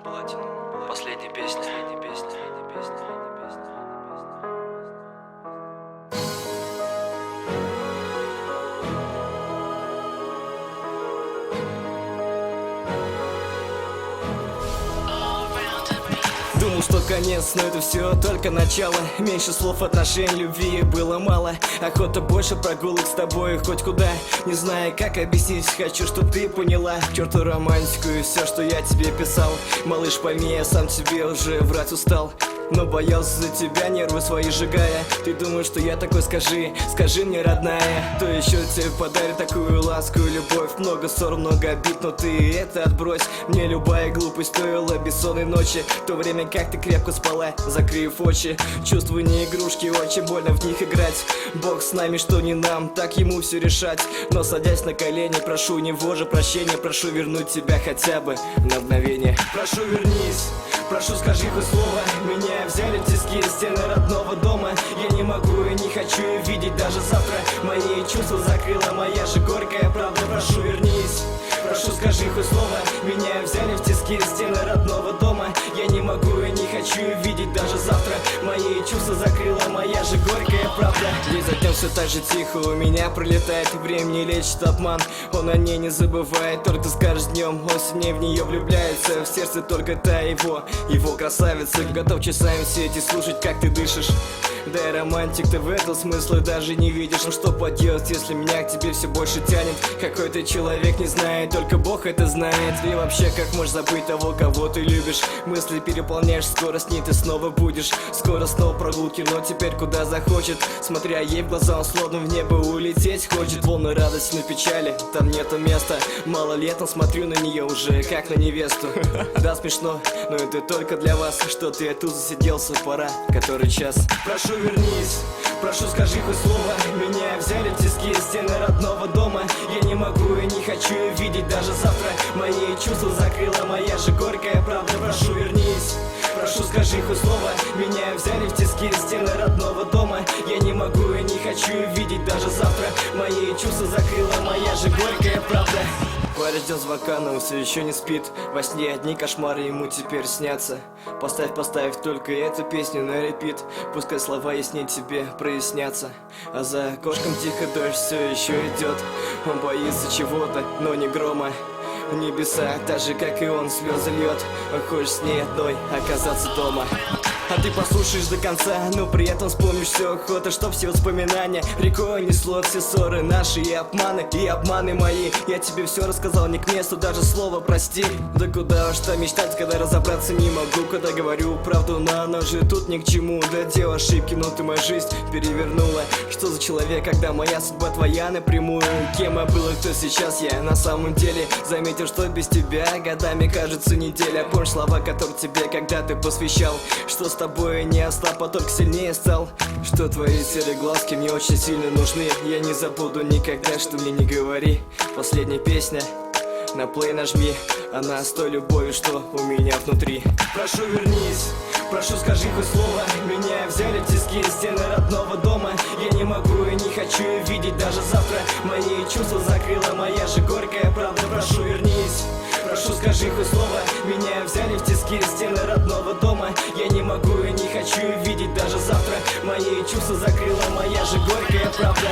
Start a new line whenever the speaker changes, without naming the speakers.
Последняя песня.
Думал, что конец, но это все только начало. Меньше слов, отношений, любви было мало. Охота больше прогулок с тобой хоть куда. Не знаю, как объяснить, хочу, чтоб ты поняла черту романтику и все, что я тебе писал. Малыш, пойми, я сам тебе уже врать устал, но боялся за тебя, нервы свои сжигая. Ты думаешь, что я такой, скажи мне, родная, кто еще тебе подарит такую ласку и любовь? Много ссор, много обид, но ты это отбрось. Мне любая глупость стоила бессонной ночи, в то время как ты крепко спала, закрыв очи. Чувствую не игрушки, очень больно в них играть. Бог с нами, что не нам, так ему все решать. Но садясь на колени, прошу у него же прощения. Прошу вернуть тебя хотя бы на мгновение. Прошу, вернись, прошу, скажи хоть слово. Меня взяли в тиски стены родного дома. Я не могу и не хочу видеть даже завтра. Мои чувства закрыла моя же горькая правда. Прошу, вернись, прошу, скажи хоть слово. Меня взяли в тиски стены родного дома. Я не могу и не хочу видеть даже завтра. Мои чувства закрыла моя же горькая правда. День за днем все так же тихо у меня пролетает. Время не лечит обман, он о ней не забывает. Только скажешь днем, он сильнее в нее влюбляется. В сердце только та его красавица. Готов часами сидеть и слушать, как ты дышишь. Да и романтик, ты в этом смысла даже не видишь. Ну что поделать, если меня к тебе все больше тянет? Какой ты человек, не знает, только Бог это знает. И вообще, как можешь забыть того, кого ты любишь? Мысли переполняешь, скоро с ней ты снова будешь. Скоро снова прогулки, но теперь куда захочет. Смотря ей в глаза, он словно в небо улететь хочет. Волны радости на печали, там нету места. Мало летом смотрю на нее уже, как на невесту. Да, смешно, но это только для вас. Что ты тут засиделся, пора, который час. Прошу, вернись, прошу, скажи хоть слово. Меня взяли в тиски стены родного дома. Я не могу и не хочу видеть даже завтра. Мои чувства закрыла моя же горькая правда. Прошу, вернись, прошу, скажи хоть слово. Меня взяли в тиски стены родного дома. Я не могу и не хочу видеть даже завтра. Мои чувства закрыла моя же горькая правда. Парень ждет звонка, но он все еще не спит. Во сне одни кошмары ему теперь снятся. Поставь только эту песню на репит. Пускай слова яснее тебе прояснятся. А за окошком тихо дождь все еще идет. Он боится чего-то, но не грома. В небеса, так же как и он, слезы льет. Он хочет с ней одной оказаться дома. А ты послушаешь до конца, но при этом вспомнишь все охота, чтоб все воспоминания рекой несло все ссоры наши и обманы мои. Я тебе все рассказал не к месту, даже слово прости. Да куда уж там мечтать, когда разобраться не могу. Когда говорю правду, но она же тут ни к чему. Да делал ошибки, но ты мою жизнь перевернула. Что за человек, когда моя судьба твоя напрямую? Кем я был и кто сейчас я на самом деле? Заметил, что без тебя годами кажется неделя. Помнишь слова, которые тебе когда-то посвящал? Что с тобой не ослаб, а только сильнее стал. Что твои серые глазки мне очень сильно нужны. Я не забуду никогда, что мне не говори. Последняя песня, на плей нажми. Она с той любовью, что у меня внутри. Прошу, вернись, прошу, скажи хоть слово. Меня взяли в тиски стены родного дома. Я не могу и не хочу видеть даже завтра. Мои чувства закрыла моя же горькая правда. Прошу, вернись, прошу, скажи хоть слово. Меня взяли в тиски стены родного дома. Я не могу и не хочу видеть даже завтра. Мои чувства закрыла моя же горькая правда.